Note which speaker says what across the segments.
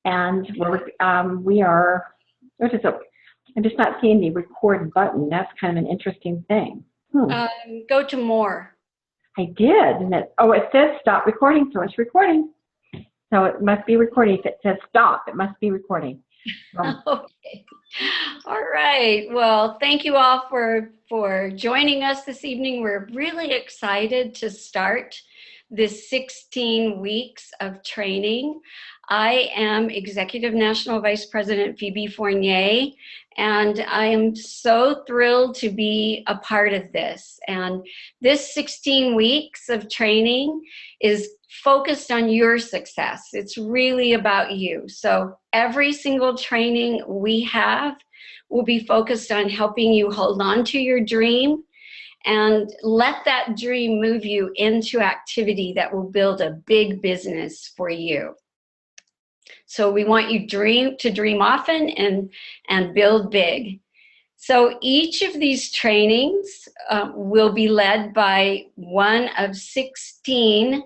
Speaker 1: And we are, what is it? I'm just not seeing the record button. That's kind of an interesting thing.
Speaker 2: Go to more.
Speaker 1: I did, and it says stop recording, so it's recording. So it must be recording. If it says stop, it must be recording.
Speaker 2: Okay. All right. Well, thank you all for joining us this evening. We're really excited to start this 16 weeks of training. I am Executive National Vice President Phoebe Fournier, and I am so thrilled to be a part of this. And this 16 weeks of training is focused on your success. It's really about you. So every single training we have will be focused on helping you hold on to your dream and let that dream move you into activity that will build a big business for you. So we want you to dream often and build big. So each of these trainings will be led by one of 16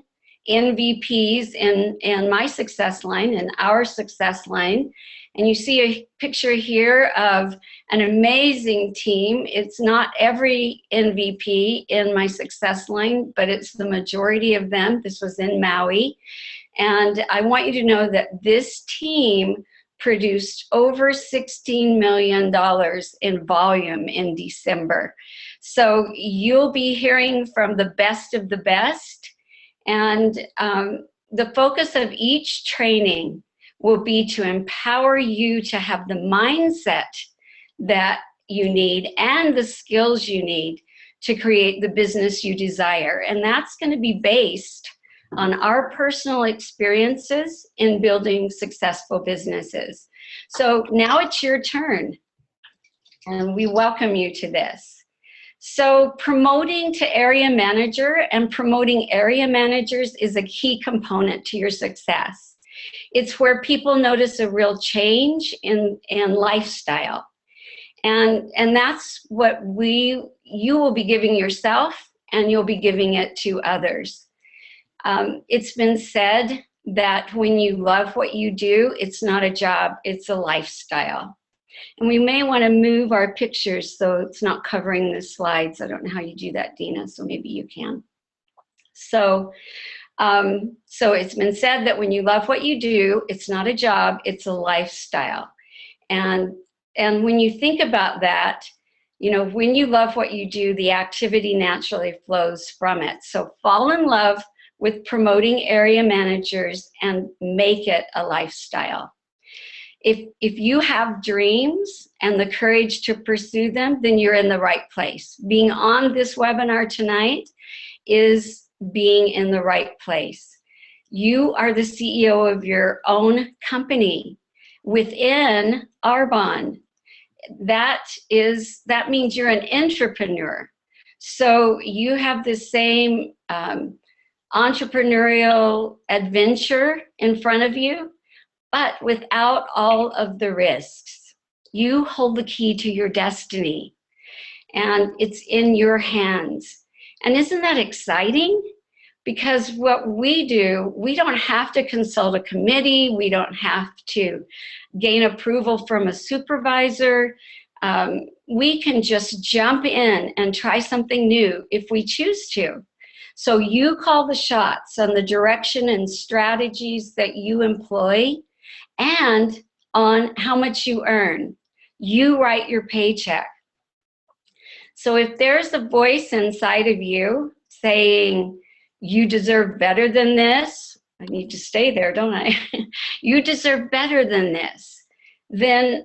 Speaker 2: MVPs in my success line, in our success line. And you see a picture here of an amazing team. It's not every MVP in my success line, but it's the majority of them. This was in Maui. And I want you to know that this team produced over $16 million in volume in December. So you'll be hearing from the best of the best. And the focus of each training will be to empower you to have the mindset that you need and the skills you need to create the business you desire. And that's going to be based on our personal experiences in building successful businesses. So now it's your turn, and we welcome you to this. So promoting to area manager and promoting area managers is a key component to your success. It's where people notice a real change in lifestyle. And that's what you will be giving yourself, and you'll be giving it to others. It's been said that when you love what you do, it's not a job, it's a lifestyle. And we may want to move our pictures so it's not covering the slides. I don't know how you do that, Dina, so maybe you can. So it's been said that when you love what you do, it's not a job, it's a lifestyle. And when you think about that, you know, when you love what you do, the activity naturally flows from it. So fall in love with promoting area managers and make it a lifestyle. If you have dreams and the courage to pursue them, then you're in the right place. Being on this webinar tonight is being in the right place. You are the CEO of your own company within Arbonne. That means you're an entrepreneur. So you have the same entrepreneurial adventure in front of you, but without all of the risks. You hold the key to your destiny, and it's in your hands. And isn't that exciting? Because what we do, we don't have to consult a committee. We don't have to gain approval from a supervisor. We can just jump in and try something new if we choose to. So you call the shots on the direction and strategies that you employ and on how much you earn. You write your paycheck. So if there's a voice inside of you saying, you deserve better than this, I need to stay there, don't I? You deserve better than this, then,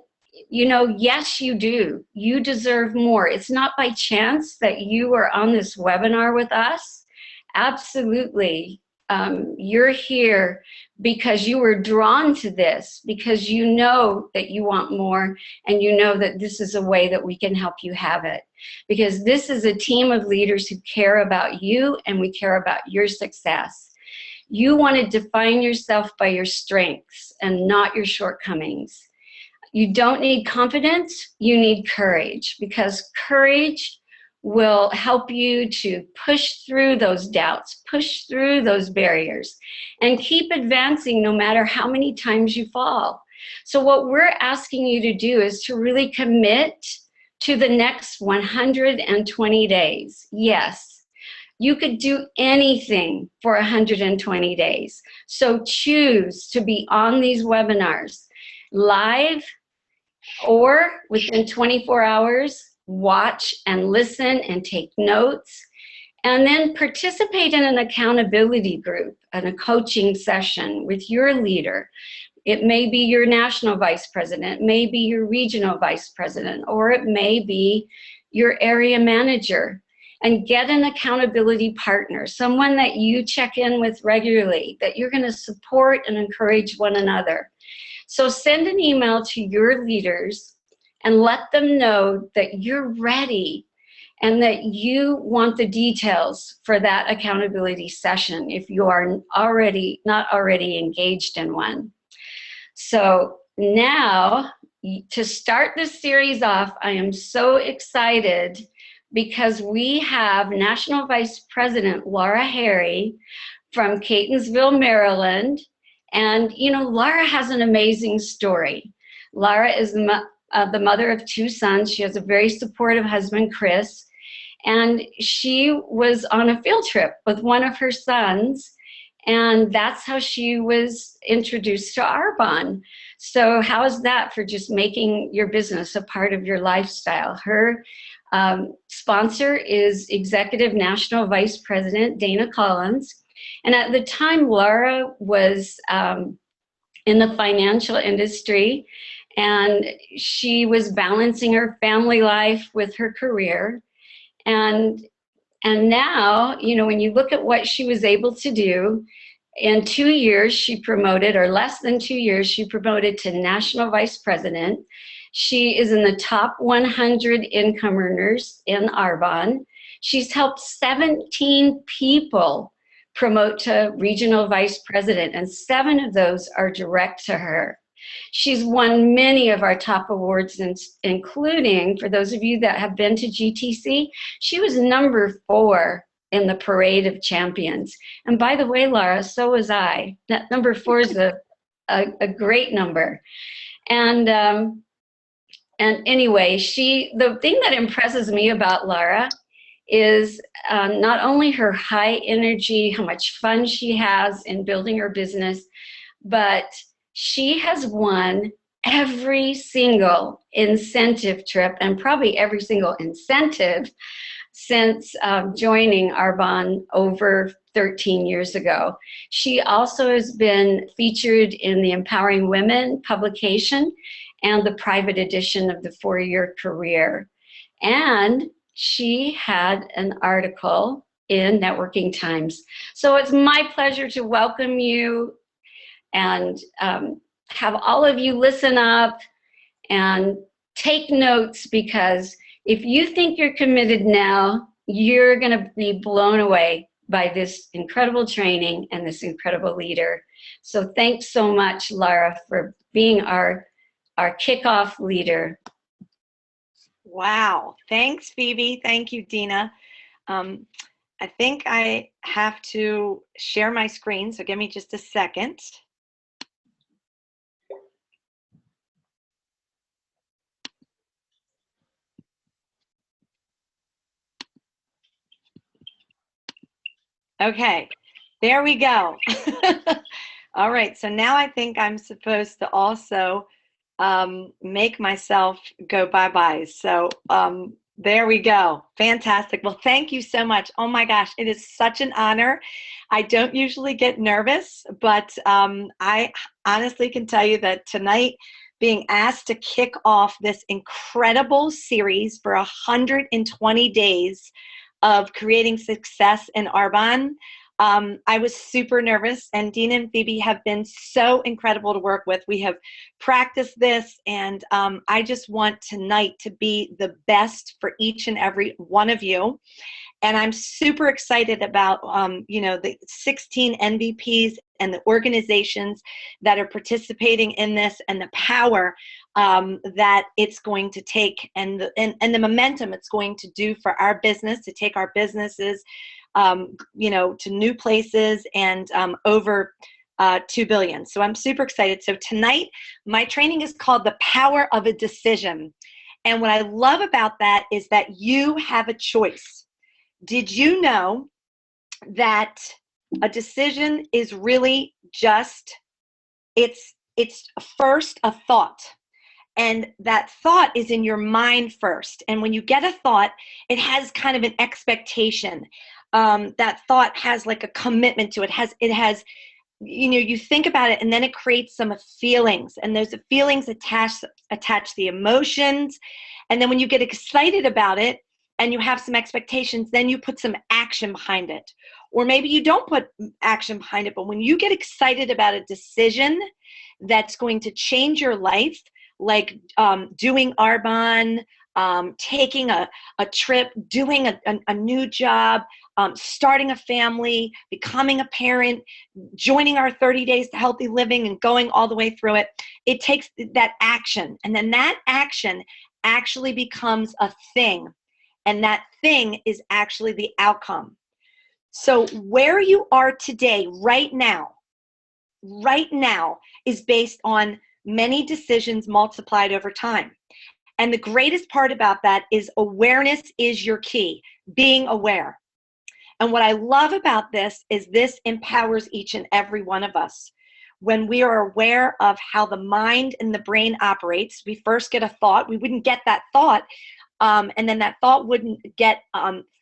Speaker 2: you know, yes, you do. You deserve more. It's not by chance that you are on this webinar with us. Absolutely. You're here because you were drawn to this, because you know that you want more, and you know that this is a way that we can help you have it. Because this is a team of leaders who care about you, and we care about your success. You want to define yourself by your strengths and not your shortcomings. You don't need confidence, you need courage, because courage will help you to push through those doubts, push through those barriers, and keep advancing no matter how many times you fall. So what we're asking you to do is to really commit to the next 120 days. Yes, you could do anything for 120 days. So choose to be on these webinars live or within 24 hours. Watch and listen and take notes, and then participate in an accountability group and a coaching session with your leader. It may be your national vice president, it may be your regional vice president, or it may be your area manager. And get an accountability partner, someone that you check in with regularly, that you're going to support and encourage one another. So send an email to your leaders and let them know that you're ready and that you want the details for that accountability session if you are not already engaged in one. So now, to start this series off, I am so excited because we have National Vice President Lara Harry from Catonsville, Maryland. And, you know, Lara has an amazing story. Lara is the mother of 2 sons. She has a very supportive husband, Chris, and she was on a field trip with one of her sons, and that's how she was introduced to Arbonne. So how is that for just making your business a part of your lifestyle? Her sponsor is Executive National Vice President Dana Collins, and at the time Lara was in the financial industry, and she was balancing her family life with her career. And now, you know, when you look at what she was able to do, in 2 years she promoted, or less than 2 years, she promoted to National Vice President. She is in the top 100 income earners in Arbonne. She's helped 17 people promote to Regional Vice President, and 7 of those are direct to her. She's won many of our top awards, including, for those of you that have been to GTC, she was number 4 in the Parade of Champions. And by the way, Lara, so was I. That number 4 is a great number. And anyway, the thing that impresses me about Lara is not only her high energy, how much fun she has in building her business, but she has won every single incentive trip and probably every single incentive since joining Arbonne over 13 years ago. She also has been featured in the Empowering Women publication and the private edition of the 4-Year Career. And she had an article in Networking Times. So it's my pleasure to welcome you and have all of you listen up and take notes, because if you think you're committed now, you're going to be blown away by this incredible training and this incredible leader. So thanks so much, Lara, for being our kickoff leader.
Speaker 3: Wow. Thanks, Phoebe. Thank you, Dina. I think I have to share my screen, so give me just a second. Okay, there we go. All right, so now I think I'm supposed to also make myself go bye-bye. So there we go. Fantastic. Well, thank you so much. Oh my gosh, it is such an honor. I don't usually get nervous, but I honestly can tell you that tonight, being asked to kick off this incredible series for 120 days of creating success in Arbonne, I was super nervous, and Dina and Phoebe have been so incredible to work with. We have practiced this, and I just want tonight to be the best for each and every one of you. And I'm super excited about, you know, the 16 MVPs and the organizations that are participating in this, and the power that it's going to take, and the momentum it's going to do for our business, to take our businesses, to new places, and over 2 billion. So I'm super excited. So tonight, my training is called The Power of a Decision. And what I love about that is that you have a choice. Did you know that a decision is really just, it's first a thought. And that thought is in your mind first. And when you get a thought, it has kind of an expectation. That thought has like a commitment to it. It has, you think about it, and then it creates some feelings. And those feelings attach the emotions. And then when you get excited about it and you have some expectations, then you put some action behind it. Or maybe you don't put action behind it, but when you get excited about a decision that's going to change your life, like doing Arbonne, taking a trip, doing a new job, starting a family, becoming a parent, joining our 30 Days to Healthy Living and going all the way through it, it takes that action. And then that action actually becomes a thing. And that thing is actually the outcome. So where you are today, right now, is based on many decisions multiplied over time. And the greatest part about that is awareness is your key, being aware. And what I love about this is this empowers each and every one of us. When we are aware of how the mind and the brain operates, we first get a thought. We wouldn't get that thought, and then that thought wouldn't get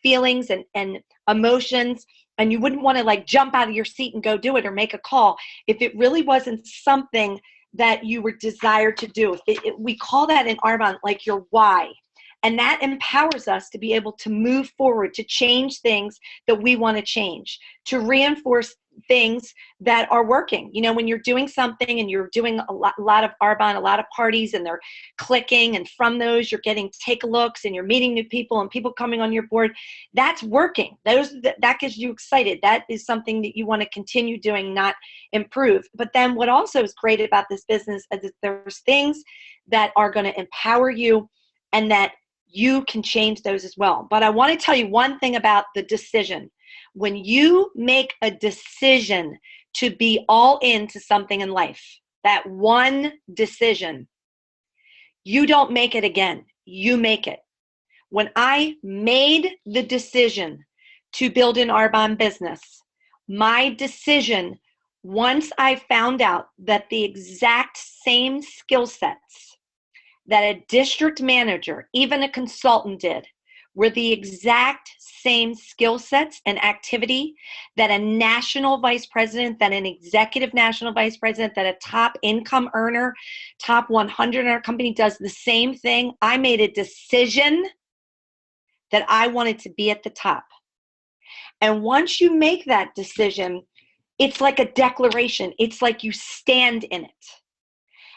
Speaker 3: feelings and emotions, and you wouldn't want to like jump out of your seat and go do it or make a call if it really wasn't something that you were desired to do. We call that in Arbonne like your why. And that empowers us to be able to move forward, to change things that we want to change, to reinforce things that are working. When you're doing something and you're doing a lot of Arbonne, a lot of parties, and they're clicking, and from those you're getting take-a-looks and you're meeting new people and people coming on your board, that's working. That gets you excited. That is something that you want to continue doing, not improve. But then what also is great about this business is that there's things that are going to empower you and that you can change those as well. But I want to tell you one thing about the decision. When you make a decision to be all into something in life, that one decision, you don't make it again. You make it. When I made the decision to build an Arbonne business, my decision, once I found out that the exact same skill sets that a district manager, even a consultant did, were the exact same skill sets and activity that a national vice president, that an executive national vice president, that a top income earner, top 100 in our company does the same thing. I made a decision that I wanted to be at the top. And once you make that decision, it's like a declaration. It's like you stand in it.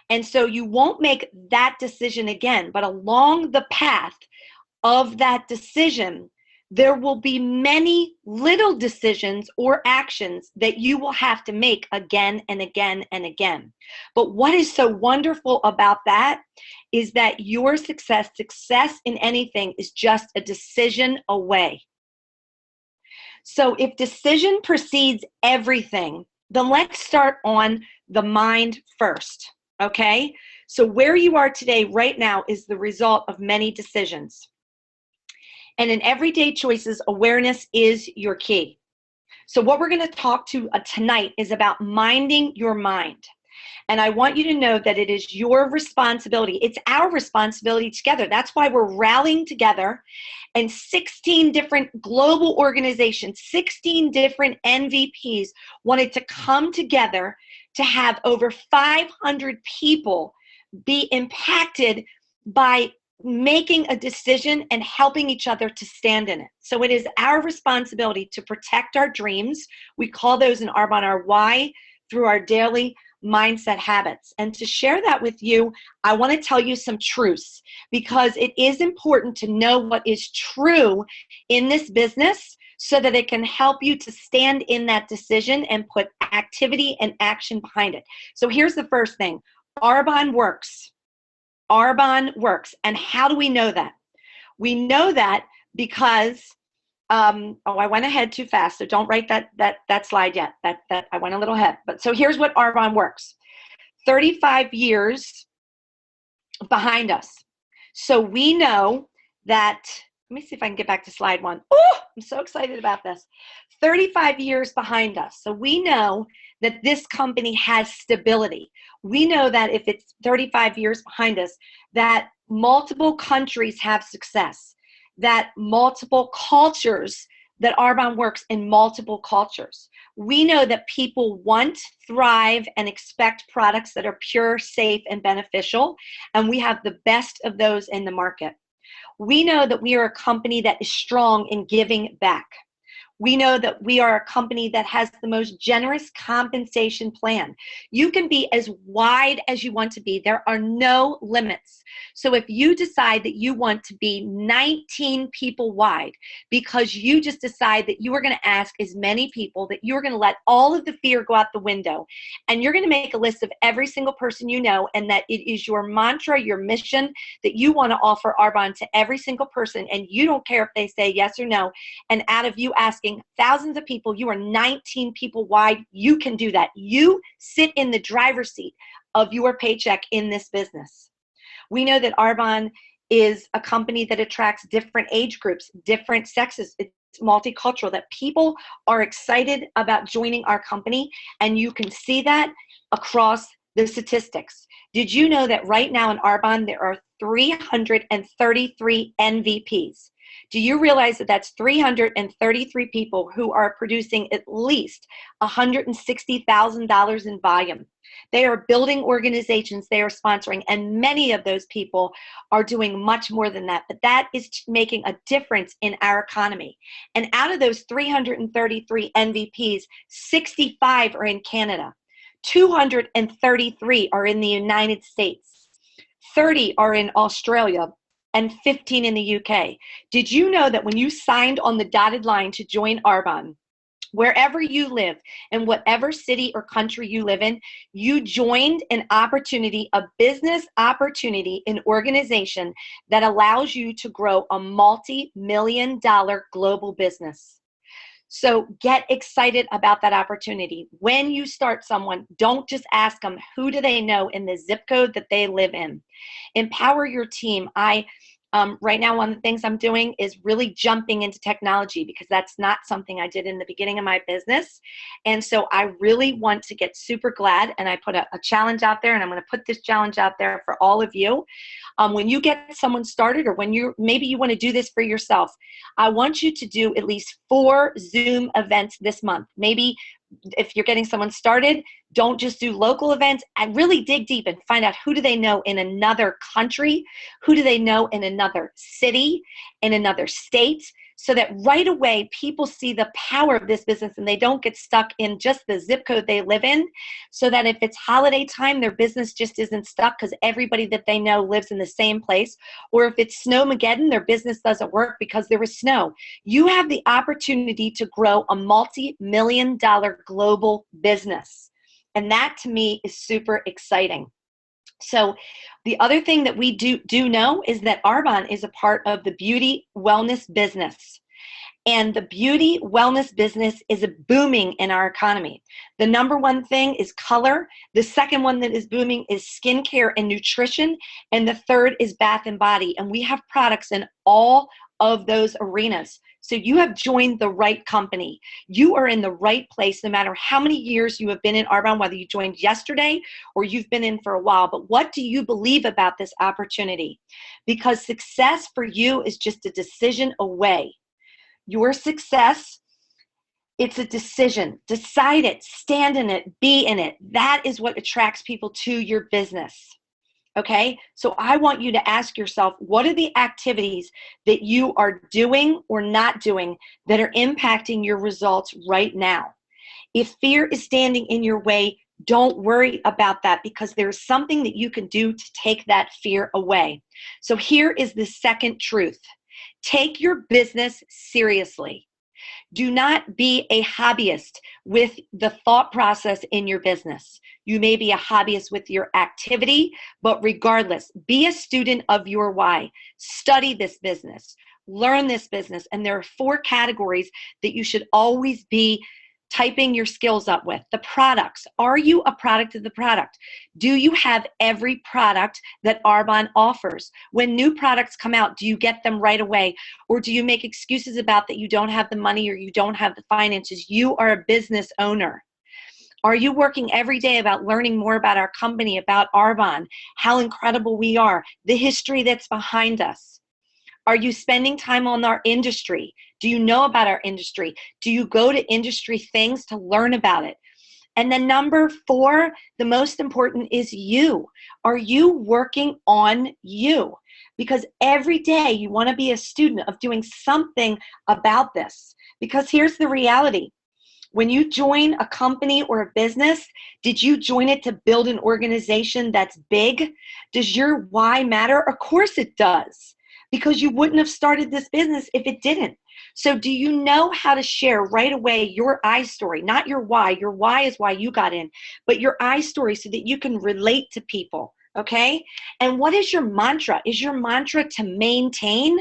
Speaker 3: And so you won't make that decision again, but along the path of that decision, there will be many little decisions or actions that you will have to make again and again and again. But what is so wonderful about that is that your success in anything is just a decision away. So if decision precedes everything, then let's start on the mind first. Okay, so where you are today, right now, is the result of many decisions. And in everyday choices, awareness is your key. So what we're going to talk to tonight is about minding your mind. And I want you to know that it is your responsibility. It's our responsibility together. That's why we're rallying together. And 16 different global organizations, 16 different MVPs wanted to come together to have over 500 people be impacted by making a decision and helping each other to stand in it. So it is our responsibility to protect our dreams. We call those in Arbonne our why, through our daily mindset habits. And to share that with you, I want to tell you some truths, because it is important to know what is true in this business so that it can help you to stand in that decision and put activity and action behind it. So here's the first thing. Arbonne works. Arbonne works. And how do we know that? We know that because, I went ahead too fast, so don't write that slide yet. That I went a little ahead. But so here's what Arbonne works. 35 years behind us. So we know that, let me see if I can get back to slide 1. Oh, I'm so excited about this. 35 years behind us. So we know that this company has stability. We know that if it's 35 years behind us, that multiple countries have success, that multiple cultures, that Arbonne works in multiple cultures. We know that people want, thrive, and expect products that are pure, safe, and beneficial, and we have the best of those in the market. We know that we are a company that is strong in giving back. We know that we are a company that has the most generous compensation plan. You can be as wide as you want to be. There are no limits. So if you decide that you want to be 19 people wide because you just decide that you are going to ask as many people, that you are going to let all of the fear go out the window, and you're going to make a list of every single person you know, and that it is your mantra, your mission, that you want to offer Arbonne to every single person, and you don't care if they say yes or no, and out of you asking thousands of people, you are 19 people wide, you can do that. You sit in the driver's seat of your paycheck in this business. We know that Arbonne is a company that attracts different age groups, different sexes. It's multicultural, that people are excited about joining our company, and you can see that across the statistics. Did you know that right now in Arbonne there are 333 MVPs? Do you realize that that's 333 people who are producing at least $160,000 in volume? They are building organizations, they are sponsoring, and many of those people are doing much more than that. But that is making a difference in our economy. And out of those 333 MVPs, 65 are in Canada, 233 are in the United States, 30 are in Australia, and 15 in the UK. Did you know that when you signed on the dotted line to join Arbonne, wherever you live, in whatever city or country you live in, you joined an opportunity, a business opportunity, an organization that allows you to grow a multi-million-dollar global business. So get excited about that opportunity. When you start someone, don't just ask them who do they know in the zip code that they live in. Empower your team. Right now, one of the things I'm doing is really jumping into technology, because that's not something I did in the beginning of my business. And so I really want to get super glad, and I put a challenge out there, and I'm going to put this challenge out there for all of you. When you get someone started, or when maybe you want to do this for yourself, I want you to do at least 4 Zoom events this month. Maybe if you're getting someone started, don't just do local events, and really dig deep and find out who do they know in another country, who do they know in another city, in another state, so that right away people see the power of this business and they don't get stuck in just the zip code they live in, so that if it's holiday time, their business just isn't stuck because everybody that they know lives in the same place, or if it's Snowmageddon, their business doesn't work because there was snow. You have the opportunity to grow a multi-million-dollar global business. And that to me is super exciting. So the other thing that we do know is that Arbonne is a part of the beauty wellness business. And the beauty wellness business is booming in our economy. The number one thing is color. The second one that is booming is skincare and nutrition. And the third is bath and body. And we have products in all of those arenas. So you have joined the right company. You are in the right place, no matter how many years you have been in Arbonne, whether you joined yesterday or you've been in for a while. But what do you believe about this opportunity? Because success for you is just a decision away. Your success, it's a decision. Decide it, stand in it, be in it. That is what attracts people to your business. Okay, so I want you to ask yourself, what are the activities that you are doing or not doing that are impacting your results right now? If fear is standing in your way, don't worry about that, because there's something that you can do to take that fear away. So here is the second truth. Take your business seriously. Do not be a hobbyist with the thought process in your business. You may be a hobbyist with your activity, but regardless, be a student of your why. Study this business, learn this business, and there are 4 categories that you should always be typing your skills up with. The products. Are you a product of the product? Do you have every product that Arbonne offers? When new products come out, do you get them right away? Or do you make excuses about that you don't have the money or you don't have the finances? You are a business owner. Are you working every day about learning more about our company, about Arbonne, how incredible we are, the history that's behind us? Are you spending time on our industry? Do you know about our industry? Do you go to industry things to learn about it? And then number 4, the most important is you. Are you working on you? Because every day you want to be a student of doing something about this. Because here's the reality. When you join a company or a business, did you join it to build an organization that's big? Does your why matter? Of course it does. Because you wouldn't have started this business if it didn't. So do you know how to share right away your I story, not your why? Your why is why you got in, but your I story so that you can relate to people, okay? And what is your mantra? Is your mantra to maintain?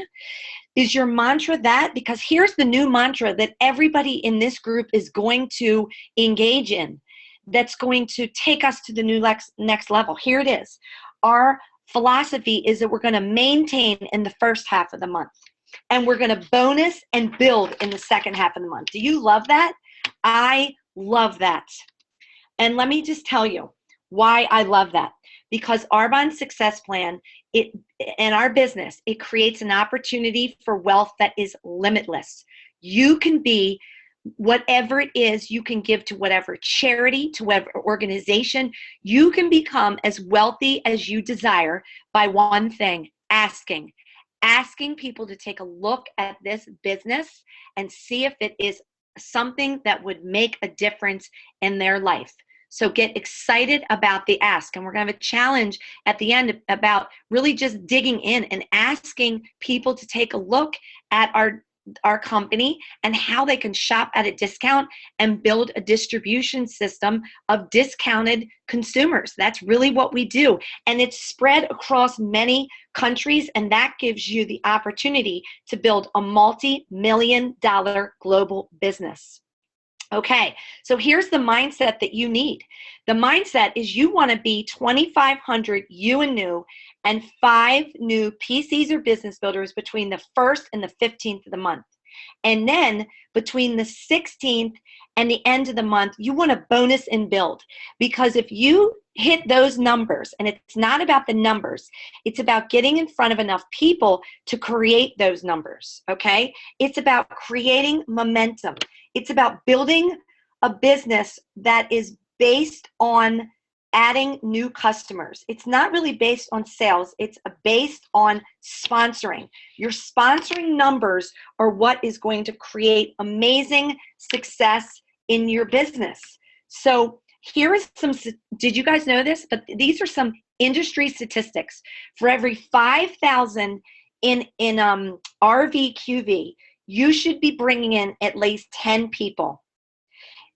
Speaker 3: Is your mantra that? Because here's the new mantra that everybody in this group is going to engage in that's going to take us to the new next level. Here it is. Our philosophy is that we're going to maintain in the first half of the month, and we're going to bonus and build in the second half of the month. Do you love that? I love that. And let me just tell you why I love that. Because Arbonne's success plan, in our business, it creates an opportunity for wealth that is limitless. You can be whatever it is, you can give to whatever charity, to whatever organization. You can become as wealthy as you desire by one thing, asking people to take a look at this business and see if it is something that would make a difference in their life. So get excited about the ask. And we're going to have a challenge at the end about really just digging in and asking people to take a look at our company and how they can shop at a discount and build a distribution system of discounted consumers. That's really what we do. And it's spread across many countries, and that gives you the opportunity to build a multi-million-dollar global business. Okay, so here's the mindset that you need. The mindset is you want to be 2,500 you and new and 5 new PCs or business builders between the 1st and the 15th of the month. And then between the 16th and the end of the month, you want to bonus and build. Because if you hit those numbers, and it's not about the numbers, it's about getting in front of enough people to create those numbers, okay? It's about creating momentum. It's about building a business that is based on adding new customers. It's not really based on sales. It's based on sponsoring. Your sponsoring numbers are what is going to create amazing success in your business. So here is some, did you guys know this? But these are some industry statistics. For every 5,000 in RVQV, you should be bringing in at least 10 people.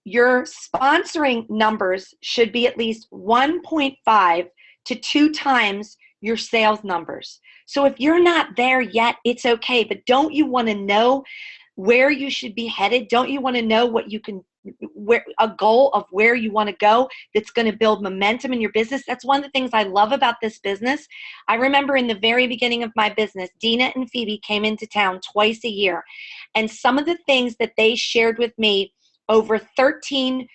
Speaker 3: Your sponsoring numbers should be at least 1.5 to 2 times your sales numbers. So if you're not there yet, it's okay. But don't you want to know where you should be headed? Don't you want to know what you can, where a goal of where you want to go that's going to build momentum in your business? That's one of the things I love about this business. I remember in the very beginning of my business, Dina and Phoebe came into town twice a year. And some of the things that they shared with me over 10,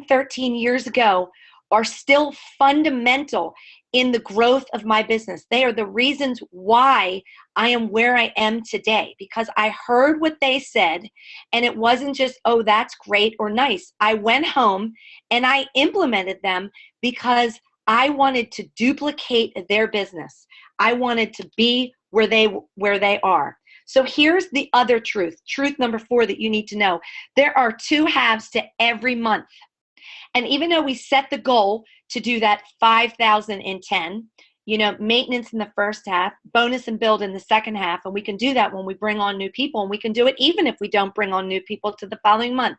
Speaker 3: 13 years ago are still fundamental in the growth of my business. They are the reasons why I am where I am today, because I heard what they said, and it wasn't just, oh, that's great or nice. I went home and I implemented them because I wanted to duplicate their business. I wanted to be where they are. So here's the other truth number 4 that you need to know. There are 2 halves to every month. And even though we set the goal to do that 5,010, maintenance in the first half, bonus and build in the second half. And we can do that when we bring on new people, and we can do it even if we don't bring on new people to the following month.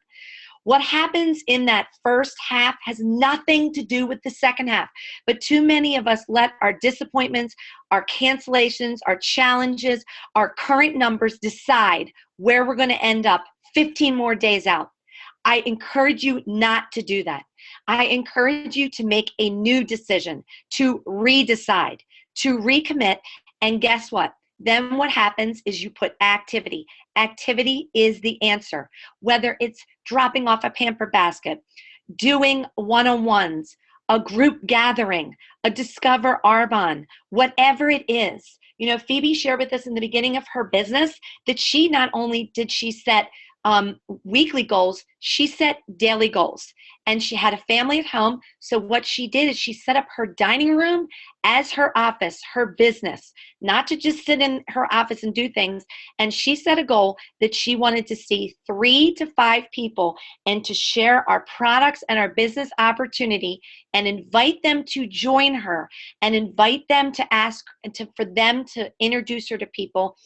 Speaker 3: What happens in that first half has nothing to do with the second half. But too many of us let our disappointments, our cancellations, our challenges, our current numbers decide where we're going to end up 15 more days out. I encourage you not to do that. I encourage you to make a new decision, to redecide, to recommit. And guess what? Then what happens is you put activity. Activity is the answer. Whether it's dropping off a pamper basket, doing one-on-ones, a group gathering, a Discover Arbonne, whatever it is. Phoebe shared with us in the beginning of her business that she not only did she set weekly goals, she set daily goals. And she had a family at home. So what she did is she set up her dining room as her office, her business, not to just sit in her office and do things. And she set a goal that she wanted to see 3 to 5 people and to share our products and our business opportunity and invite them to join her and invite them to ask and for them to introduce her to people.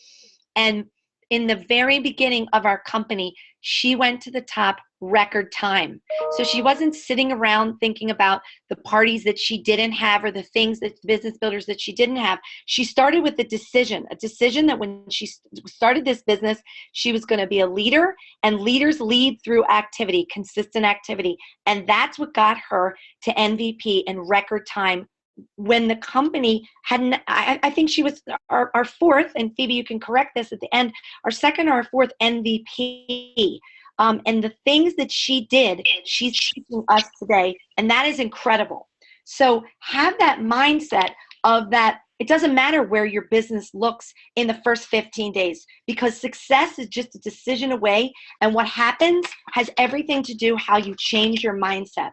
Speaker 3: And in the very beginning of our company, she went to the top record time. So she wasn't sitting around thinking about the parties that she didn't have or the things that business builders that she didn't have. She started with a decision that when she started this business, she was going to be a leader, and leaders lead through activity, consistent activity. And that's what got her to MVP in record time. When the company hadn't, I think she was our fourth, and Phoebe, you can correct this at the end, our second or our fourth MVP. And the things that she did, she's teaching us today, and that is incredible. So have that mindset of that. It doesn't matter where your business looks in the first 15 days, because success is just a decision away, and what happens has everything to do how you change your mindset.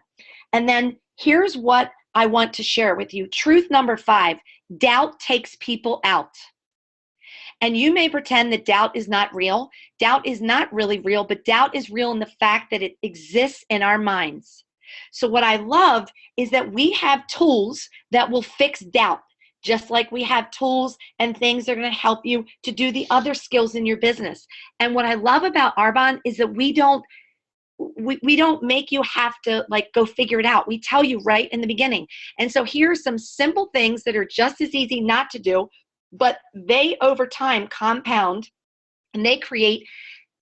Speaker 3: And then here's what I want to share with you. Truth number 5, doubt takes people out. And you may pretend that doubt is not real. Doubt is not really real, but doubt is real in the fact that it exists in our minds. So what I love is that we have tools that will fix doubt, just like we have tools and things that are going to help you to do the other skills in your business. And what I love about Arbonne is that we don't make you have to go figure it out. We tell you right in the beginning. And so here are some simple things that are just as easy not to do, but they over time compound and they create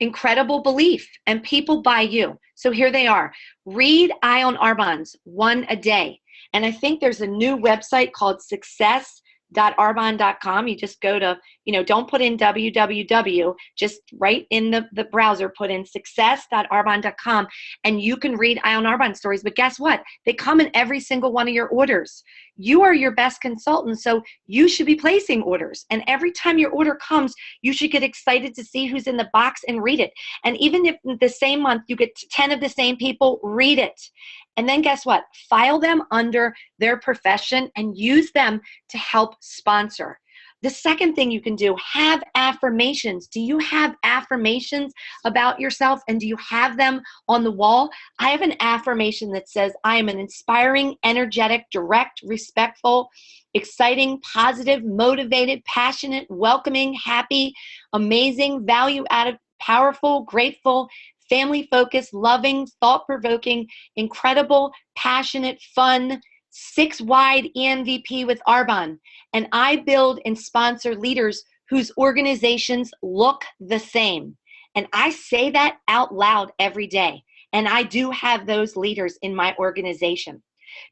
Speaker 3: incredible belief, and people buy you. So here they are. Read Eye on Arbonne's 1 a day. And I think there's a new website called success.arbonne.com. You just go to, don't put in www, just right in the browser, put in success.arbonne.com, and you can read Eye on Arbonne stories. But guess what? They come in every single one of your orders. You are your best consultant, so you should be placing orders. And every time your order comes, you should get excited to see who's in the box and read it. And even if the same month you get 10 of the same people, read it. And then guess what? File them under their profession and use them to help sponsor. The second thing you can do, have affirmations. Do you have affirmations about yourself, and do you have them on the wall? I have an affirmation that says, I am an inspiring, energetic, direct, respectful, exciting, positive, motivated, passionate, welcoming, happy, amazing, value-added, powerful, grateful, family-focused, loving, thought-provoking, incredible, passionate, fun, 6-wide EMVP with Arbonne. And I build and sponsor leaders whose organizations look the same. And I say that out loud every day. And I do have those leaders in my organization.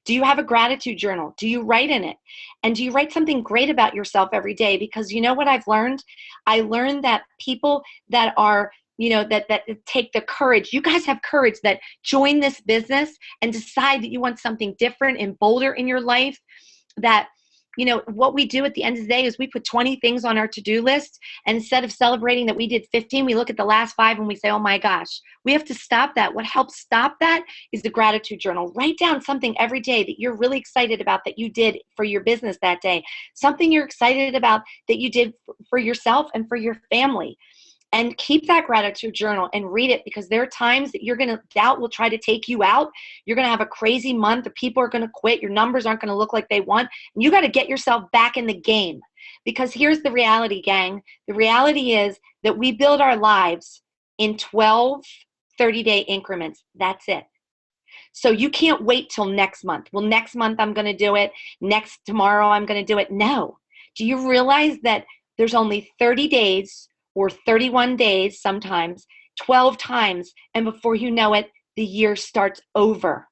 Speaker 3: Do you have a gratitude journal? Do you write in it? And do you write something great about yourself every day? Because you know what I've learned? I learned that people that are that take the courage. You guys have courage that join this business and decide that you want something different and bolder in your life. That, what we do at the end of the day is we put 20 things on our to-do list. And instead of celebrating that we did 15, we look at the last 5 and we say, oh my gosh, we have to stop that. What helps stop that is the gratitude journal. Write down something every day that you're really excited about that you did for your business that day. Something you're excited about that you did for yourself and for your family. And keep that gratitude journal and read it, because there are times that doubt will try to take you out. You're going to have a crazy month. The people are going to quit. Your numbers aren't going to look like they want. And you got to get yourself back in the game, because here's the reality, gang. The reality is that we build our lives in 12 30-day increments. That's it. So you can't wait till next month. Well, next month I'm going to do it. Tomorrow I'm going to do it. No. Do you realize that there's only 30 days or 31 days, sometimes 12 times, and before you know it, the year starts over?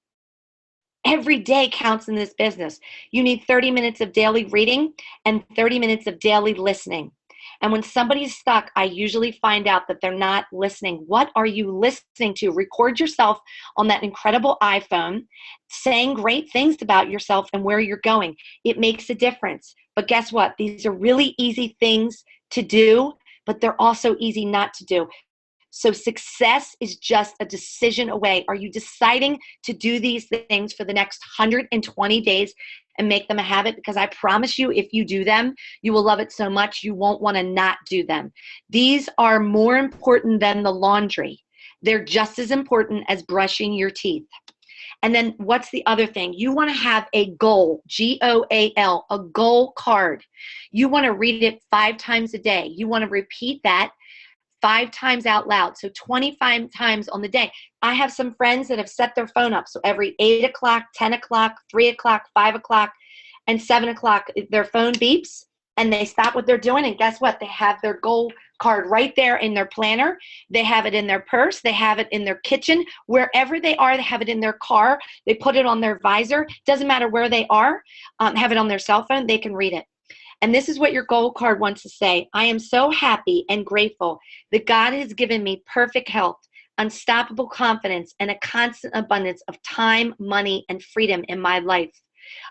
Speaker 3: Every day counts in this business. You need 30 minutes of daily reading and 30 minutes of daily listening. And when somebody's stuck, I usually find out that they're not listening. What are you listening to? Record yourself on that incredible iPhone saying great things about yourself and where you're going. It makes a difference. But guess what? These are really easy things to do, but they're also easy not to do. So success is just a decision away. Are you deciding to do these things for the next 120 days and make them a habit? Because I promise you, if you do them, you will love it so much you won't want to not do them. These are more important than the laundry. They're just as important as brushing your teeth. And then what's the other thing? You want to have a goal, G-O-A-L, a goal card. You want to read it 5 times a day. You want to repeat that 5 times out loud, so 25 times on the day. I have some friends that have set their phone up, so every 8 o'clock, 10 o'clock, 3 o'clock, 5 o'clock, and 7 o'clock, their phone beeps, and they stop what they're doing, and guess what? They have their goal card right there in their planner. They have it in their purse. They have it in their kitchen. Wherever they are, they have it in their car. They put it on their visor. Doesn't matter where they are. Have it on their cell phone. They can read it. And this is what your goal card wants to say. I am so happy and grateful that God has given me perfect health, unstoppable confidence, and a constant abundance of time, money, and freedom in my life.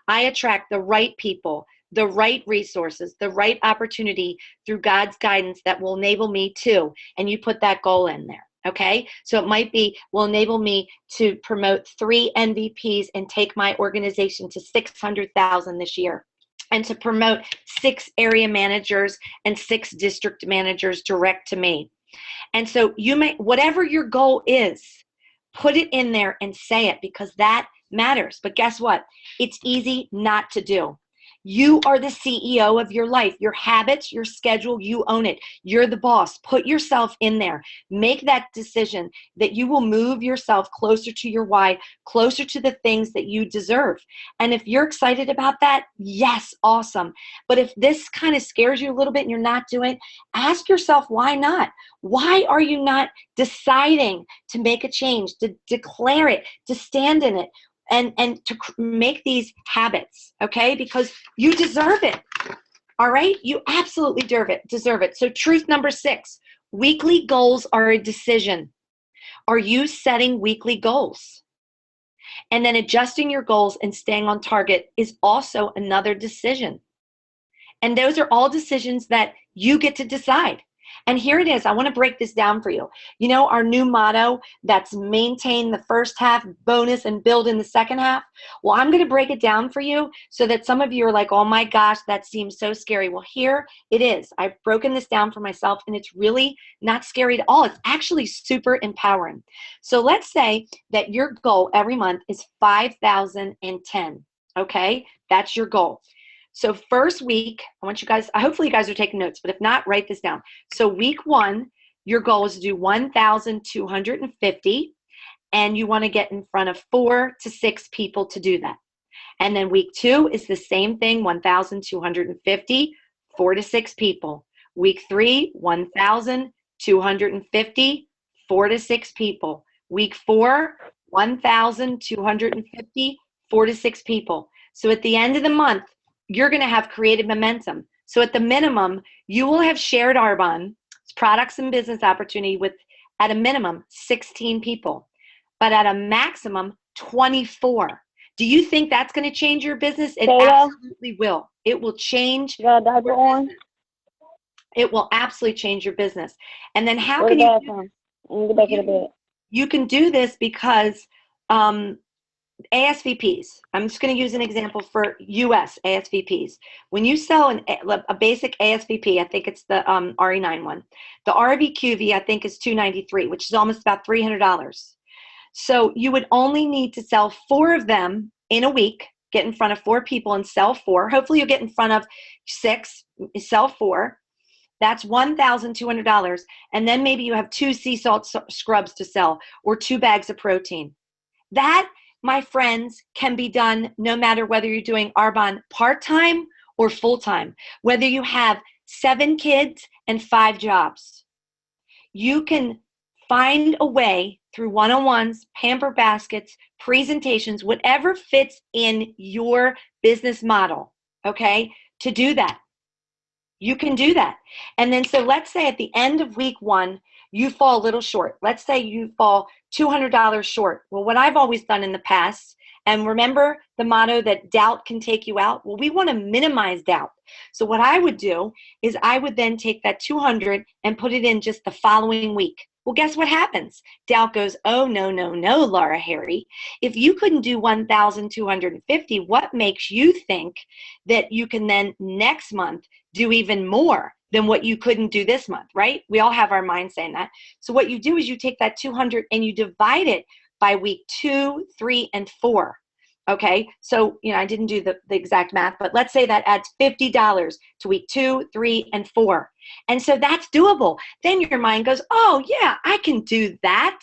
Speaker 3: I attract the right people, the right resources, the right opportunity through God's guidance that will enable me to, and you put that goal in there. Okay, so it might be, will enable me to promote 3 MVPs and take my organization to 600,000 this year, and to promote 6 area managers and 6 district managers direct to me. And so you may, whatever your goal is, put it in there and say it, because that matters. But guess what? It's easy not to do. You are the CEO of your life, your habits, your schedule, you own it. You're the boss. Put yourself in there. Make that decision that you will move yourself closer to your why, closer to the things that you deserve. And if you're excited about that, yes, awesome. But if this kind of scares you a little bit and you're not doing it, ask yourself, why not? Why are you not deciding to make a change, to declare it, to stand in it? And to make these habits, okay? Because you deserve it, all right? You absolutely deserve it. So truth number 6, weekly goals are a decision. Are you setting weekly goals? And then adjusting your goals and staying on target is also another decision. And those are all decisions that you get to decide. And here it is. I want to break this down for you. You know, our new motto, that's maintain the first half, bonus, and build in the second half. Well, I'm going to break it down for you so that some of you are like, oh my gosh, that seems so scary. Well, here it is. I've broken this down for myself, and it's really not scary at all. It's actually super empowering. So let's say that your goal every month is 5,010. Okay, that's your goal. So first week, I want you guys, hopefully you guys are taking notes, but if not, write this down. So week 1, your goal is to do 1,250, and you want to get in front of 4 to 6 people to do that. And then week 2 is the same thing, 1,250, 4 to 6 people. Week 3, 1,250, 4 to 6 people. Week 4, 1,250, 4 to 6 people. So at the end of the month, you're going to have creative momentum. So at the minimum, you will have shared Arbonne's products and business opportunity with, at a minimum, 16 people, but at a maximum, 24. Do you think that's going to change your business? It absolutely will. It will change your business. It will absolutely change your business. And then how can you do this? You can do this because ASVPs. I'm just going to use an example for US ASVPs. When you sell a basic ASVP, I think it's the RE9 one. The RVQV, I think, is $293, which is almost about $300. So you would only need to sell 4 of them in a week, get in front of 4 people and sell 4. Hopefully you'll get in front of 6, sell 4. That's $1,200. And then maybe you have 2 sea salt scrubs to sell or 2 bags of protein. That, my friends, can be done no matter whether you're doing Arbonne part-time or full-time, whether you have 7 kids and 5 jobs. You can find a way through one-on-ones, pamper baskets, presentations, whatever fits in your business model, okay, to do that. You can do that. And then so let's say at the end of week 1, you fall a little short. Let's say you fall $200 short. Well, what I've always done in the past, and remember the motto that doubt can take you out? Well, we want to minimize doubt. So what I would do is I would then take that 200 and put it in just the following week. Well, guess what happens? Doubt goes, oh, no, no, no, Lara Harry. If you couldn't do 1,250, what makes you think that you can then next month do even more than what you couldn't do this month, right? We all have our mind saying that. So what you do is you take that 200 and you divide it by week 2, 3, and 4. Okay, so I didn't do the exact math, but let's say that adds $50 to week 2, 3, and 4. And so that's doable. Then your mind goes, oh yeah, I can do that.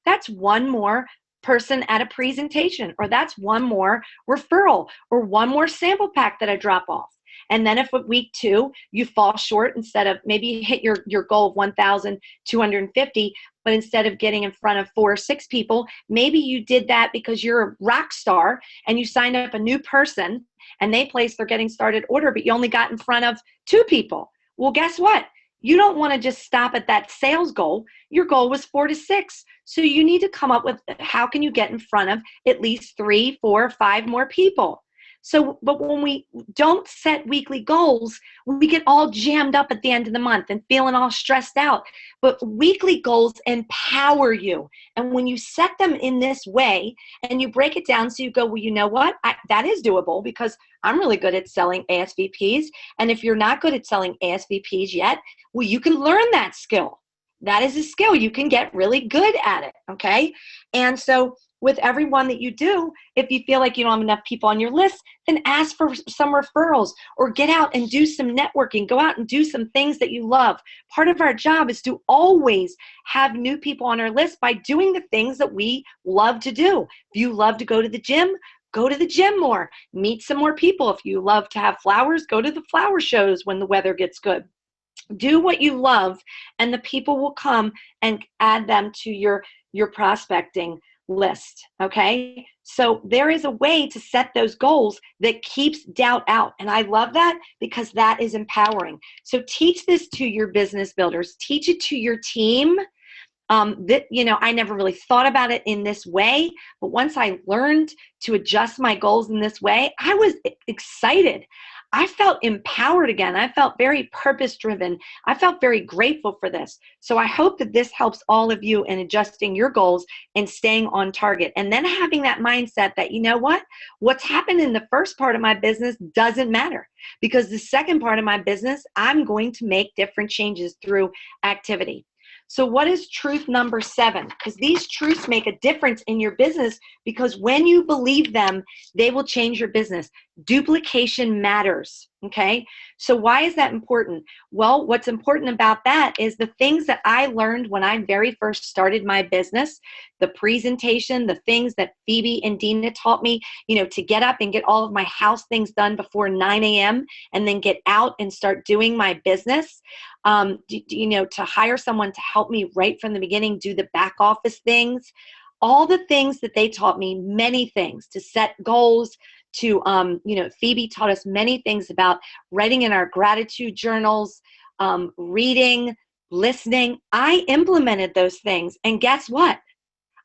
Speaker 3: That's one more person at a presentation, or that's one more referral, or one more sample pack that I drop off. And then if at week 2 you fall short, instead of maybe you hit your goal of 1,250, but instead of getting in front of 4 or 6 people, maybe you did that because you're a rock star and you signed up a new person and they placed their getting started order, but you only got in front of 2 people. Well, guess what? You don't want to just stop at that sales goal. Your goal was 4 to 6. So you need to come up with how can you get in front of at least 3, 4, 5 more people. So, but when we don't set weekly goals, we get all jammed up at the end of the month and feeling all stressed out. But weekly goals empower you. And when you set them in this way and you break it down, so you go, well, you know what? That is doable because I'm really good at selling ASVPs. And if you're not good at selling ASVPs yet, well, you can learn that skill. That is a skill. You can get really good at it, okay? And so with everyone that you do, if you feel like you don't have enough people on your list, then ask for some referrals or get out and do some networking. Go out and do some things that you love. Part of our job is to always have new people on our list by doing the things that we love to do. If you love to go to the gym, go to the gym more. Meet some more people. If you love to have flowers, go to the flower shows when the weather gets good. Do what you love, and the people will come and add them to your prospecting list, okay? So there is a way to set those goals that keeps doubt out. And I love that because that is empowering. So teach this to your business builders. Teach it to your team. I never really thought about it in this way, but once I learned to adjust my goals in this way, I was excited. I felt empowered again. I felt very purpose-driven. I felt very grateful for this. So I hope that this helps all of you in adjusting your goals and staying on target. And then having that mindset that, you know what? What's happened in the first part of my business doesn't matter, because the second part of my business, I'm going to make different changes through activity. So what is truth number 7? Because these truths make a difference in your business, because when you believe them, they will change your business. Duplication matters, okay? So why is that important? Well, what's important about that is the things that I learned when I very first started my business, the presentation, the things that Phoebe and Dina taught me, to get up and get all of my house things done before 9 a.m. and then get out and start doing my business. To hire someone to help me right from the beginning, do the back office things, all the things that they taught me, many things, to set goals, to, Phoebe taught us many things about writing in our gratitude journals, reading, listening. I implemented those things, and guess what?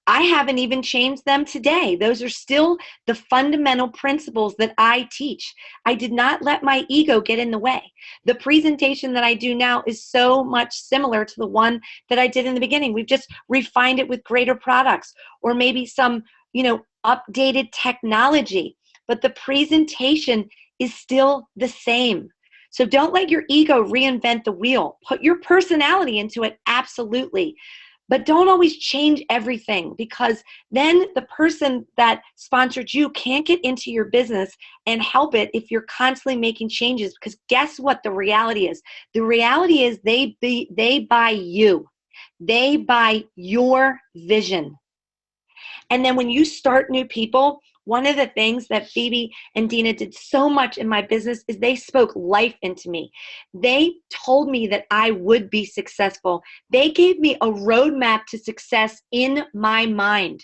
Speaker 3: I haven't even changed them today. Those are still the fundamental principles that I teach. I did not let my ego get in the way. The presentation that I do now is so much similar to the one that I did in the beginning. We've just refined it with greater products, or maybe some, updated technology, but the presentation is still the same. So don't let your ego reinvent the wheel. Put your personality into it, absolutely. But don't always change everything, because then the person that sponsored you can't get into your business and help it if you're constantly making changes. Because guess what the reality is? The reality is they buy you. They buy your vision. And then when you start new people, one of the things that Phoebe and Dina did so much in my business is they spoke life into me. They told me that I would be successful. They gave me a roadmap to success in my mind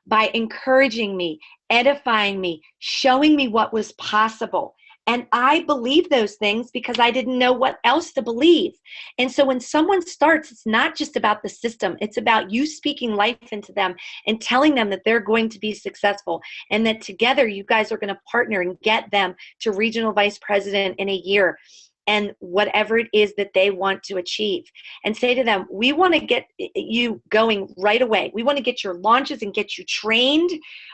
Speaker 3: by encouraging me, edifying me, showing me what was possible. And I believe those things because I didn't know what else to believe. And so when someone starts, it's not just about the system. It's about you speaking life into them and telling them that they're going to be successful, and that together you guys are going to partner and get them to regional vice president in a year, and whatever it is that they want to achieve. And say to them, we want to get you going right away. We want to get your launches and get you trained,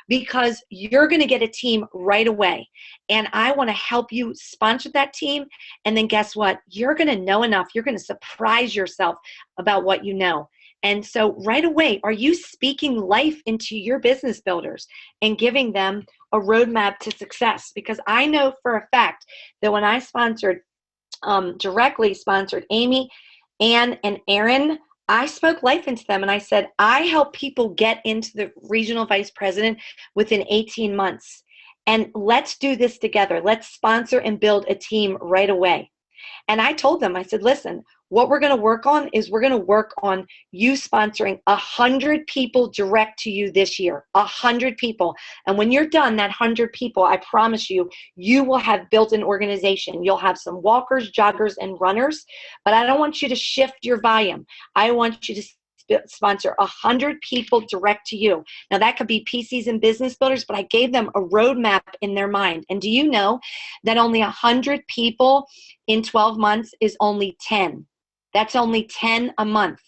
Speaker 3: because you're going to get a team right away. And I want to help you sponsor that team. And then guess what? You're going to know enough. You're going to surprise yourself about what you know. And so right away, are you speaking life into your business builders and giving them a roadmap to success? Because I know for a fact that when I directly sponsored Amy, Ann, and Aaron, I spoke life into them, and I said, I help people get into the regional vice president within 18 months. And let's do this together. Let's sponsor and build a team right away. And I told them, I said, listen, what we're going to work on is we're going to work on you sponsoring 100 people direct to you this year, 100 people. And when you're done, that 100 people, I promise you, you will have built an organization. You'll have some walkers, joggers, and runners, but I don't want you to shift your volume. I want you to sponsor 100 people direct to you. Now that could be PCs and business builders, but I gave them a roadmap in their mind. And do you know that only 100 people in 12 months is only 10? That's only 10 a month.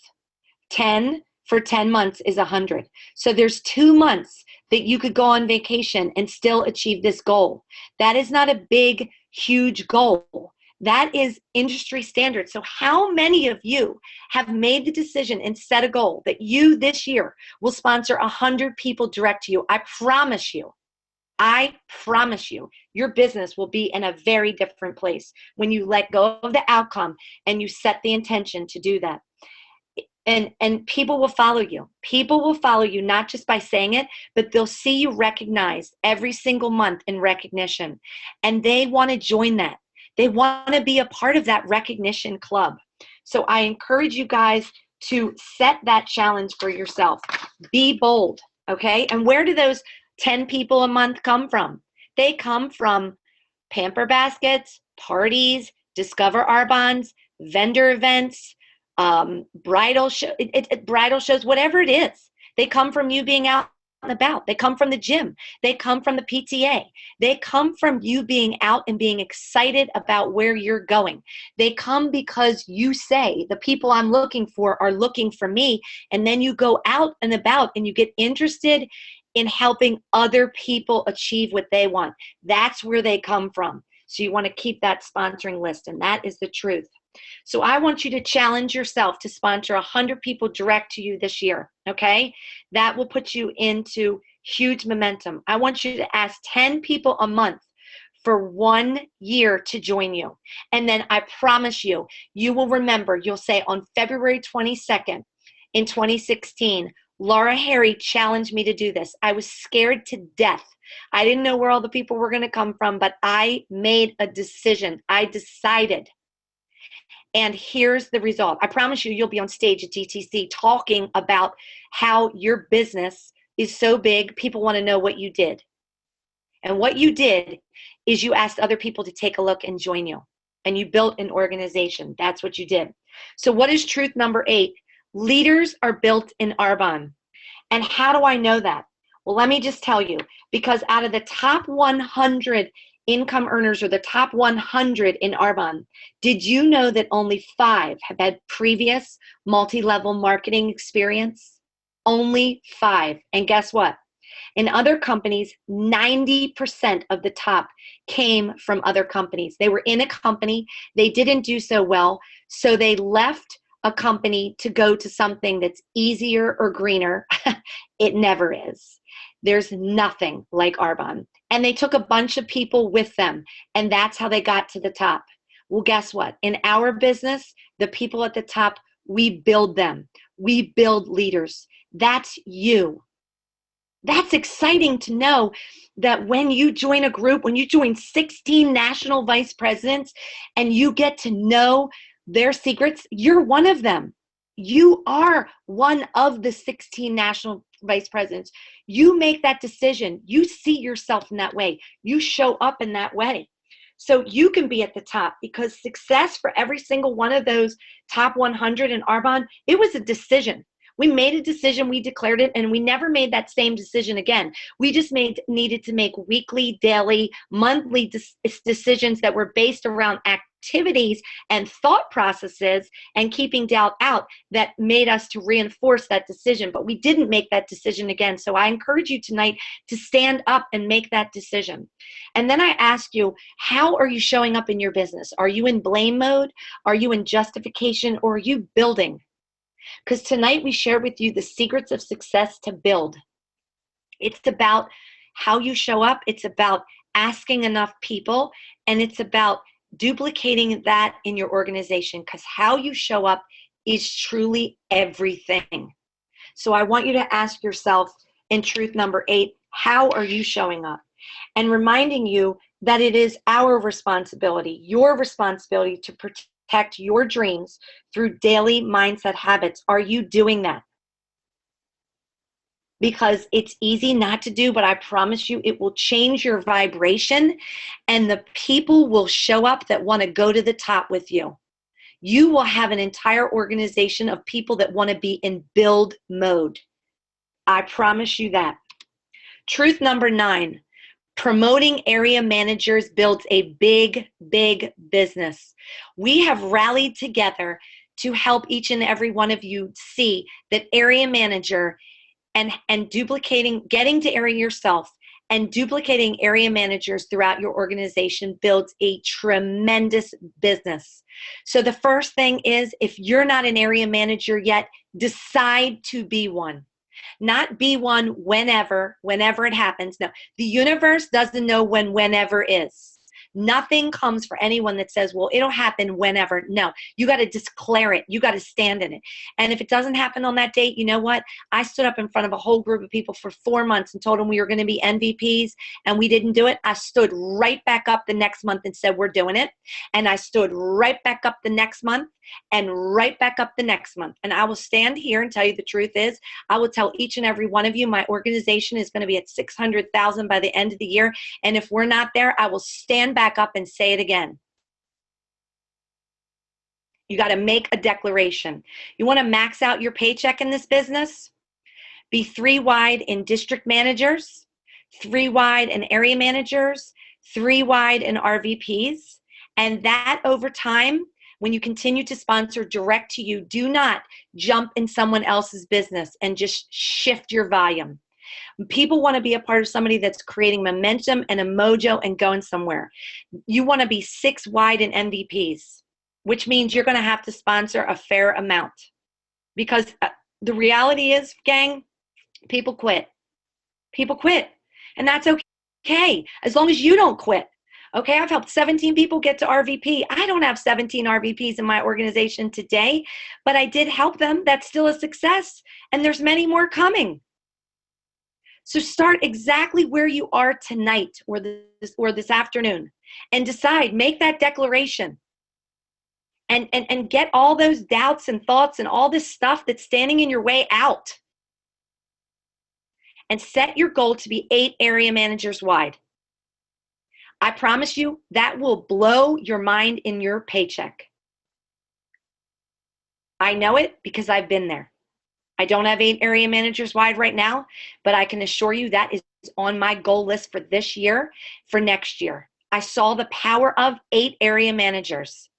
Speaker 3: 10 for 10 months is 100. So there's 2 months that you could go on vacation and still achieve this goal. That is not a big, huge goal. That is industry standard. So how many of you have made the decision and set a goal that you this year will sponsor 100 people direct to you? I promise you, your business will be in a very different place when you let go of the outcome and you set the intention to do that. And people will follow you. People will follow you not just by saying it, but they'll see you recognized every single month in recognition. And they want to join that. They want to be a part of that recognition club. So I encourage you guys to set that challenge for yourself. Be bold, okay? And where do those 10 people a month come from? They come from pamper baskets, parties, Discover Arbonnes, vendor events, bridal shows, whatever it is. They come from you being out and about. They come from the gym. They come from the PTA. They come from you being out and being excited about where you're going. They come because you say, the people I'm looking for are looking for me. And then you go out and about and you get interested in helping other people achieve what they want. That's where they come from. So you want to keep that sponsoring list, and that is the truth. So I want you to challenge yourself to sponsor 100 people direct to you this year, okay? That will put you into huge momentum. I want you to ask 10 people a month for 1 year to join you. And then I promise you, you will remember, you'll say on February 22nd in 2016, Lara Harry challenged me to do this. I was scared to death. I didn't know where all the people were going to come from, but I made a decision. I decided. And here's the result. I promise you, you'll be on stage at DTC talking about how your business is so big, people want to know what you did. And what you did is you asked other people to take a look and join you. And you built an organization. That's what you did. So what is truth number 8? Leaders are built in Arbonne. And how do I know that? Well, let me just tell you, because out of the top 100 income earners, or the top 100 in Arbonne, did you know that only 5 have had previous multi-level marketing experience? Only 5. And guess what? In other companies, 90% of the top came from other companies. They were in a company, they didn't do so well, so they left a company to go to something that's easier or greener. It never is. There's nothing like Arbonne. And they took a bunch of people with them, and that's how they got to the top. Well, guess what? In our business, the people at the top, we build them. We build leaders. That's you. That's exciting to know that when you join a group, when you join 16 national vice presidents and you get to know their secrets, you're one of them. You are one of the 16 national vice presidents. You make that decision. You see yourself in that way. You show up in that way. So you can be at the top, because success for every single one of those top 100 in Arbonne, it was a decision. We made a decision, we declared it, and we never made that same decision again. We just needed to make weekly, daily, monthly decisions that were based around activities and thought processes and keeping doubt out that made us to reinforce that decision. But we didn't make that decision again. So I encourage you tonight to stand up and make that decision. And then I ask you, how are you showing up in your business? Are you in blame mode? Are you in justification? Or are you building? Because tonight we shared with you the secrets of success to build. It's about how you show up. It's about asking enough people. And it's about duplicating that in your organization, because how you show up is truly everything. So I want you to ask yourself in truth number 8, how are you showing up? And reminding you that it is our responsibility, your responsibility, to protect your dreams through daily mindset habits. Are you doing that? Because it's easy not to do, but I promise you it will change your vibration, and the people will show up that want to go to the top with you. You will have an entire organization of people that want to be in build mode. I promise you that. Truth number 9. Promoting area managers builds a big, big business. We have rallied together to help each and every one of you see that area manager and duplicating, getting to area yourself and duplicating area managers throughout your organization builds a tremendous business. So the first thing is, if you're not an area manager yet, decide to be one. Not be one whenever it happens. No, the universe doesn't know when whenever is. Nothing comes for anyone that says, well, it'll happen whenever. No, you got to declare it. You got to stand in it. And if it doesn't happen on that date, you know what? I stood up in front of a whole group of people for 4 months and told them we were going to be MVPs, and we didn't do it. I stood right back up the next month and said, we're doing it. And I stood right back up the next month and right back up the next month. And I will stand here and tell you the truth is, I will tell each and every one of you, my organization is going to be at 600,000 by the end of the year. And if we're not there, I will stand back up and say it again. You got to make a declaration. You want to max out your paycheck in this business? Be 3 wide in district managers, 3 wide in area managers, 3 wide in RVPs. And that over time, when you continue to sponsor direct to you, do not jump in someone else's business and just shift your volume. People want to be a part of somebody that's creating momentum and a mojo and going somewhere. You want to be 6 wide in MVPs, which means you're going to have to sponsor a fair amount. Because the reality is, gang, people quit. People quit. And that's okay, as long as you don't quit. Okay, I've helped 17 people get to RVP. I don't have 17 RVPs in my organization today, but I did help them. That's still a success, and there's many more coming. So start exactly where you are tonight or this afternoon and decide, make that declaration, and get all those doubts and thoughts and all this stuff that's standing in your way out. And set your goal to be 8 area managers wide. I promise you that will blow your mind in your paycheck. I know it because I've been there. I don't have 8 area managers wide right now, but I can assure you that is on my goal list for this year, for next year. I saw the power of 8 area managers.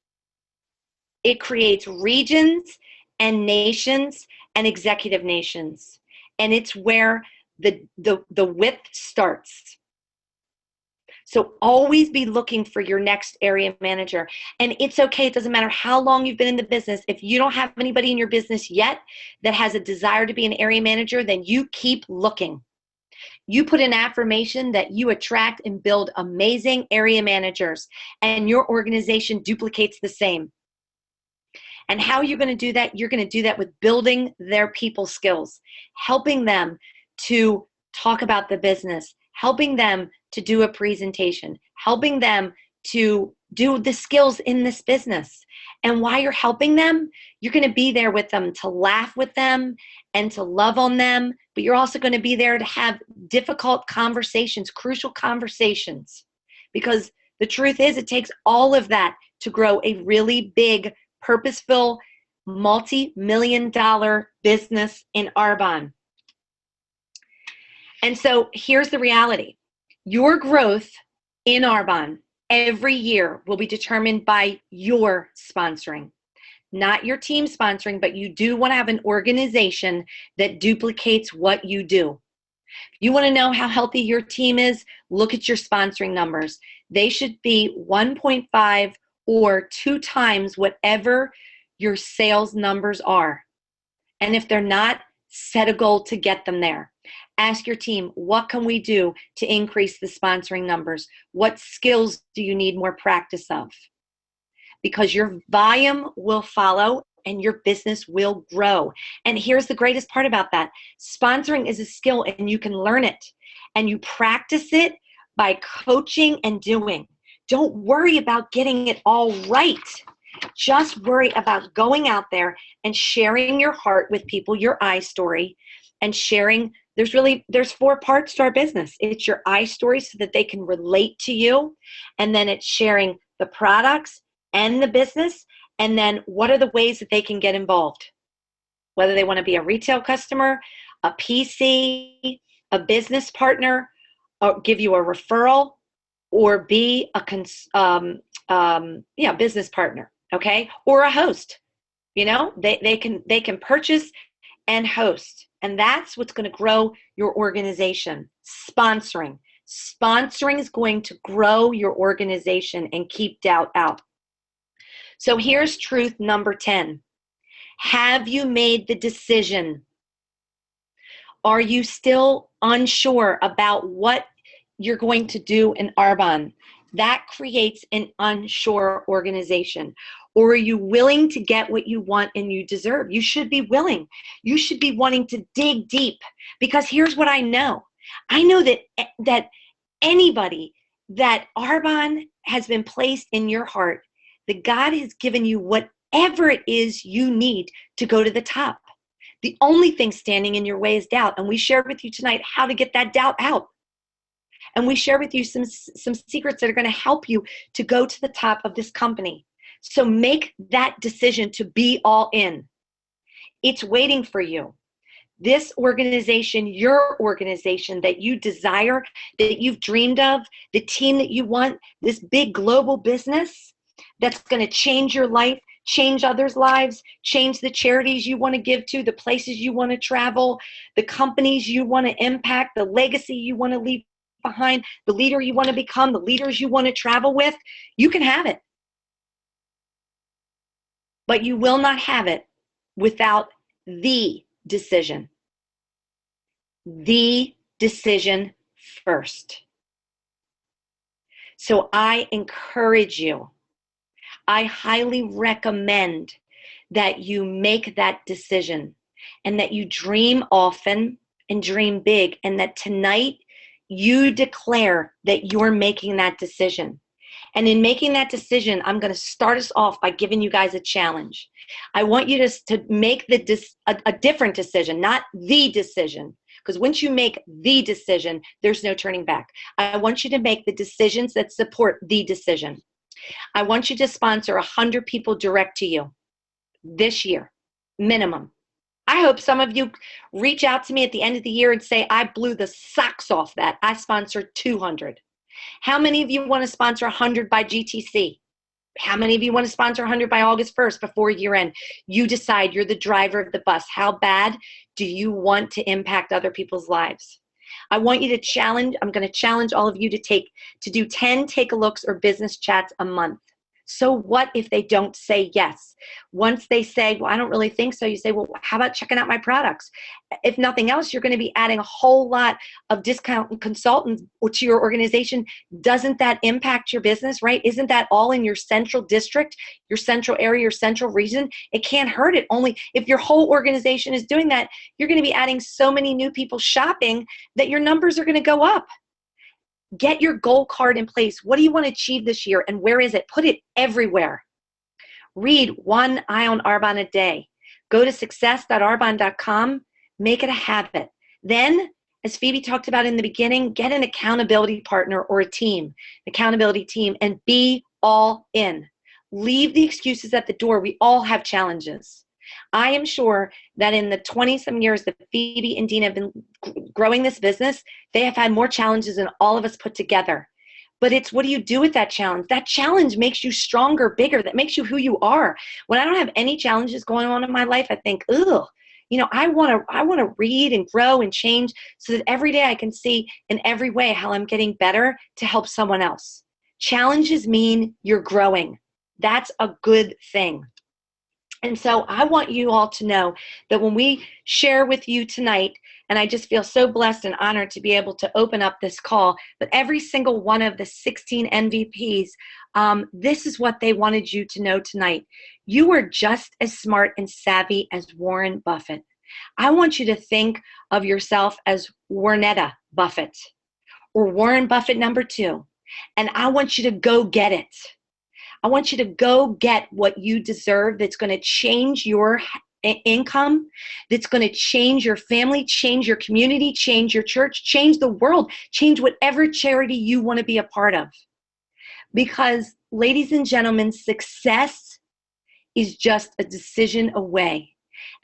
Speaker 3: It creates regions and nations and executive nations. And it's where the width starts. So always be looking for your next area manager. And it's okay. It doesn't matter how long you've been in the business. If you don't have anybody in your business yet that has a desire to be an area manager, then you keep looking. You put an affirmation that you attract and build amazing area managers, and your organization duplicates the same. And how you're going to do that? You're going to do that with building their people skills, helping them to talk about the business, helping them to do a presentation, helping them to do the skills in this business. And while you're helping them, you're going to be there with them to laugh with them and to love on them, but you're also going to be there to have difficult conversations, crucial conversations, because the truth is it takes all of that to grow a really big, purposeful, multi-million-dollar business in Arbonne. And so here's the reality. Your growth in Arbonne every year will be determined by your sponsoring, not your team sponsoring, but you do want to have an organization that duplicates what you do. You want to know how healthy your team is? Look at your sponsoring numbers. They should be 1.5 or 2 times whatever your sales numbers are. And if they're not, set a goal to get them there. Ask your team, what can we do to increase the sponsoring numbers? What skills do you need more practice of? Because your volume will follow and your business will grow. And here's the greatest part about that. Sponsoring is a skill and you can learn it. And you practice it by coaching and doing. Don't worry about getting it all right. Just worry about going out there and sharing your heart with people, your I story, and sharing. There's 4 parts to our business. It's your I story so that they can relate to you. And then it's sharing the products and the business. And then what are the ways that they can get involved? Whether they want to be a retail customer, a PC, a business partner, or give you a referral, or be a business partner, okay? Or a host. You know, they can purchase and host. And that's what's going to grow your organization. Sponsoring. Sponsoring is going to grow your organization and keep doubt out. So here's truth number 10. Have you made the decision? Are you still unsure about what you're going to do in Arbonne? That creates an unsure organization. Or are you willing to get what you want and you deserve? You should be willing. You should be wanting to dig deep, because here's what I know. I know that anybody that Arbonne has been placed in your heart, that God has given you whatever it is you need to go to the top. The only thing standing in your way is doubt. And we shared with you tonight how to get that doubt out. And we share with you some secrets that are going to help you to go to the top of this company. So make that decision to be all in. It's waiting for you. This organization, your organization that you desire, that you've dreamed of, the team that you want, this big global business that's going to change your life, change others' lives, change the charities you want to give to, the places you want to travel, the companies you want to impact, the legacy you want to leave behind, the leader you want to become, the leaders you want to travel with. You can have it. But you will not have it without the decision. The decision first. So I encourage you, I highly recommend that you make that decision and that you dream often and dream big, and that tonight you declare that you're making that decision. And in making that decision, I'm going to start us off by giving you guys a challenge. I want you to make a different decision, not the decision. Because once you make the decision, there's no turning back. I want you to make the decisions that support the decision. I want you to sponsor 100 people direct to you this year, minimum. I hope some of you reach out to me at the end of the year and say, I blew the socks off that. I sponsored 200. How many of you want to sponsor 100 by GTC? How many of you want to sponsor 100 by August 1st before year end? You decide. You're the driver of the bus. How bad do you want to impact other people's lives? I want you to challenge, I'm going to challenge all of you to do 10 take-a-looks or business chats a month. So what if they don't say yes? Once they say, well, I don't really think so, you say, well, how about checking out my products? If nothing else, you're going to be adding a whole lot of discount consultants to your organization. Doesn't that impact your business, right? Isn't that all in your central district, your central area, your central region? It can't hurt it. Only if your whole organization is doing that, you're going to be adding so many new people shopping that your numbers are going to go up. Get your goal card in place. What do you want to achieve this year, and where is it? Put it everywhere. Read 1 Ion Arbonne a day. Go to success.arbonne.com. Make it a habit. Then, as Phoebe talked about in the beginning, get an accountability partner or a team, accountability team, and be all in. Leave the excuses at the door. We all have challenges. I am sure that in the 20-some years that Phoebe and Dina have been growing this business, they have had more challenges than all of us put together. But it's, what do you do with that challenge? That challenge makes you stronger, bigger. That makes you who you are. When I don't have any challenges going on in my life, I think, ugh, I want to read and grow and change so that every day I can see in every way how I'm getting better to help someone else. Challenges mean you're growing. That's a good thing. And so I want you all to know that when we share with you tonight, and I just feel so blessed and honored to be able to open up this call, but every single one of the 16 MVPs, this is what they wanted you to know tonight. You are just as smart and savvy as Warren Buffett. I want you to think of yourself as Warnetta Buffett or Warren Buffett #2. And I want you to go get it. I want you to go get what you deserve that's going to change your income, that's going to change your family, change your community, change your church, change the world, change whatever charity you want to be a part of. Because, ladies and gentlemen, success is just a decision away.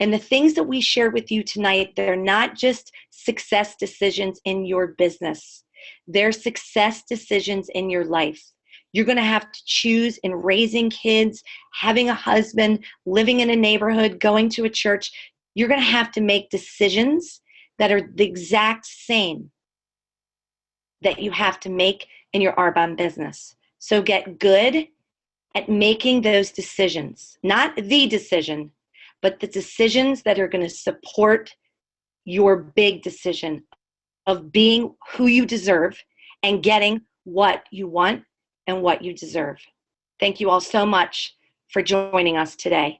Speaker 3: And the things that we shared with you tonight, they're not just success decisions in your business. They're success decisions in your life. You're going to have to choose in raising kids, having a husband, living in a neighborhood, going to a church. You're going to have to make decisions that are the exact same that you have to make in your Arbonne business. So get good at making those decisions. Not the decision, but the decisions that are going to support your big decision of being who you deserve and getting what you want and what you deserve. Thank you all so much for joining us today.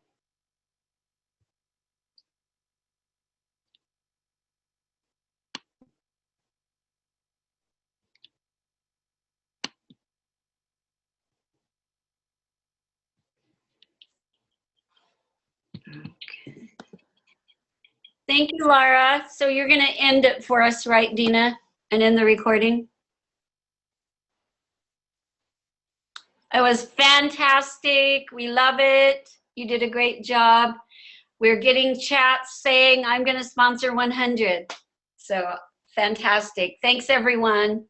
Speaker 2: Thank you, Lara. So you're going to end it for us, right, Dina? And end the recording? It was fantastic. We love it. You did a great job. We're getting chats saying, I'm going to sponsor 100. So fantastic. Thanks, everyone.